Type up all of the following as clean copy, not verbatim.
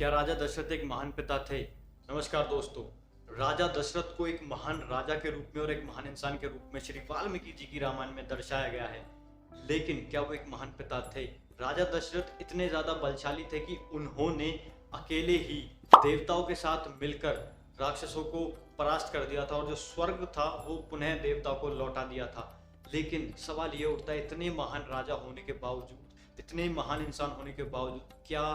क्या राजा दशरथ एक महान पिता थे? नमस्कार दोस्तों। राजा दशरथ को एक महान राजा के रूप में और एक महान इंसान के रूप में श्री वाल्मीकि जी की रामायण में दर्शाया गया है, लेकिन क्या वो एक महान पिता थे? राजा दशरथ इतने ज्यादा बलशाली थे कि उन्होंने अकेले ही देवताओं के साथ मिलकर राक्षसों को परास्त कर दिया था और जो स्वर्ग था वो पुनः देवताओं को लौटा दिया था। लेकिन सवाल ये उठता है, इतने महान राजा होने के बावजूद, इतने महान इंसान होने के बावजूद, क्या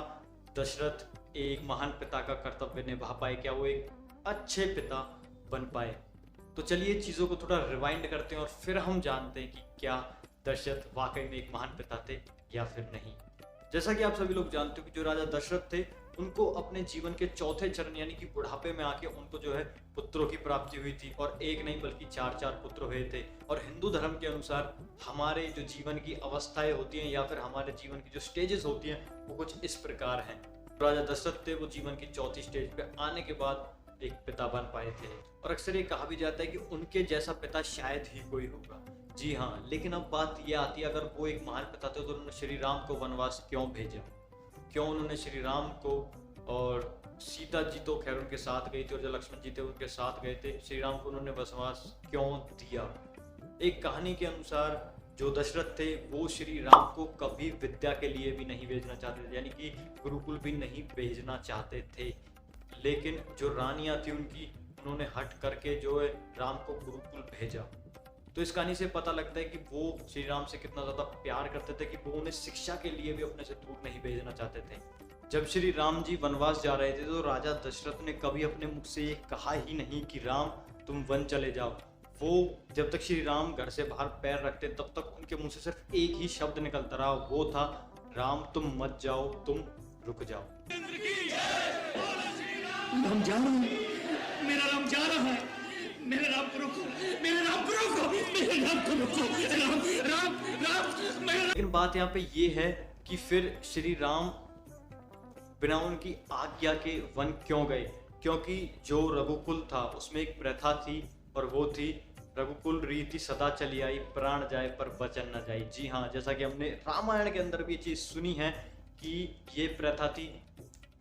दशरथ एक महान पिता का कर्तव्य निभा पाए? क्या वो एक अच्छे पिता बन पाए? तो चलिए चीज़ों को थोड़ा रिवाइंड करते हैं और फिर हम जानते हैं कि क्या दशरथ वाकई में एक महान पिता थे या फिर नहीं। जैसा कि आप सभी लोग जानते हो कि जो राजा दशरथ थे उनको अपने जीवन के चौथे चरण यानी कि बुढ़ापे में आके उनको जो है पुत्रों की प्राप्ति हुई थी और एक नहीं बल्कि चार चार पुत्र हुए थे। और हिंदू धर्म के अनुसार हमारे जो जीवन की अवस्थाएं होती हैं या फिर हमारे जीवन की जो स्टेजेस होती हैं वो कुछ इस प्रकार हैं। राजा दशरथ थे वो जीवन की चौथी स्टेज पे आने के बाद एक पिता बन पाए थे और अक्सर ये कहा भी जाता है कि उनके जैसा पिता शायद ही कोई होगा। जी हाँ, लेकिन अब बात ये आती है, अगर वो एक महान पिता थे तो उन्होंने श्री राम को वनवास क्यों भेजा? क्यों उन्होंने श्री राम को, और सीता जी तो खैर उनके साथ गई थी और जो लक्ष्मण जी थे उनके साथ गए थे, श्री राम को उन्होंने वनवास क्यों दिया? एक कहानी के अनुसार जो दशरथ थे वो श्री राम को कभी विद्या के लिए भी नहीं भेजना चाहते थे, यानी कि गुरुकुल भी नहीं भेजना चाहते थे। लेकिन जो रानियां थी उनकी, उन्होंने हट करके जो है राम को गुरुकुल भेजा। तो इस कहानी से पता लगता है कि वो श्री राम से कितना ज़्यादा प्यार करते थे कि वो उन्हें शिक्षा के लिए भी अपने से दूर नहीं भेजना चाहते थे। जब श्री राम जी वनवास जा रहे थे तो राजा दशरथ ने कभी अपने मुख से ये कहा ही नहीं कि राम तुम वन चले जाओ। वो जब तक श्री राम घर से बाहर पैर रखते तब तक उनके मुंह से सिर्फ एक ही शब्द निकलता रहा, वो था राम तुम मत जाओ, तुम रुक जाओ। राम जा रहा है, मेरा राम जा रहा है, मेरे राम को रोको, मेरे राम को रोको, मेरे राम को रोको, राम राम राम मेरा। लेकिन बात यहाँ पे ये है कि फिर श्री राम बिना उनकी आज्ञा के वन क्यों गए? क्योंकि जो रघुकुल था उसमें एक प्रथा थी और वो थी रघुकुल रीति सदा चली आई, प्राण जाए पर वचन न जाए। जी हाँ, जैसा कि हमने रामायण के अंदर भी ये चीज़ सुनी है कि ये प्रथा थी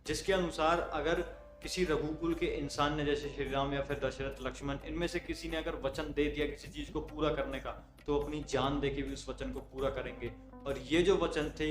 जिसके अनुसार अगर किसी रघुकुल के इंसान ने, जैसे श्री राम या फिर दशरथ, लक्ष्मण, इनमें से किसी ने अगर वचन दे दिया किसी चीज़ को पूरा करने का तो अपनी जान दे के भी उस वचन को पूरा करेंगे। और ये जो वचन थे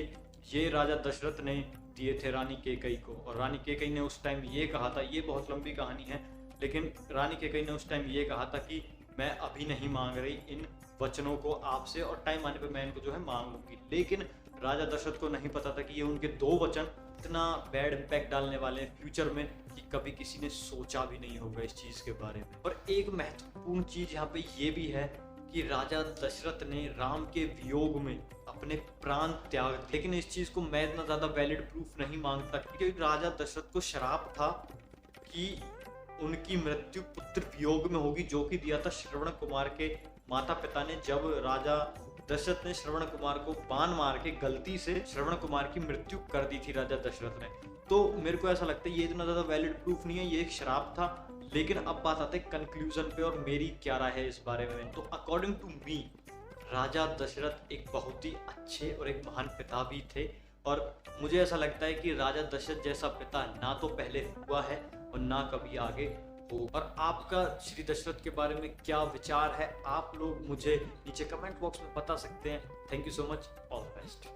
ये राजा दशरथ ने दिए थे रानी कैकेयी को। और रानी कैकेयी ने उस टाइम ये कहा था, ये बहुत लंबी कहानी है, लेकिन रानी कैकेयी ने उस टाइम ये कहा था कि मैं अभी नहीं मांग रही इन वचनों को आपसे, और टाइम आने पे मैं इनको जो है मांग लूंगी। लेकिन राजा दशरथ को नहीं पता था कि ये उनके दो वचन इतना बैड इम्पैक्ट डालने वाले हैं फ्यूचर में कि कभी किसी ने सोचा भी नहीं होगा इस चीज़ के बारे में। और एक महत्वपूर्ण चीज़ यहाँ पे ये भी है कि राजा दशरथ ने राम के वियोग में अपने प्राण त्याग दिए। लेकिन इस चीज़ को मैं इतना ज़्यादा वैलिड प्रूफ नहीं मांगता क्योंकि राजा दशरथ को श्राप था कि उनकी मृत्यु पुत्र वियोग में होगी, जो कि दिया था श्रवण कुमार के माता पिता ने। जब राजा दशरथ ने श्रवण कुमार को बाण मार के गलती से श्रवण कुमार की मृत्यु कर दी थी राजा दशरथ ने। तो मेरे को ऐसा लगता है ये इतना ज़्यादा वैलिड प्रूफ नहीं है, ये एक श्राप था। लेकिन अब बात आते है कंक्लूजन पे और मेरी क्या राय है इस बारे में। तो अकॉर्डिंग टू मी राजा दशरथ एक बहुत ही अच्छे और एक महान पिता भी थे। और मुझे ऐसा लगता है कि राजा दशरथ जैसा पिता ना तो पहले हुआ है और ना कभी आगे हो। और आपका श्री दशरथ के बारे में क्या विचार है आप लोग मुझे नीचे कमेंट बॉक्स में बता सकते हैं। Thank you so much, all the best.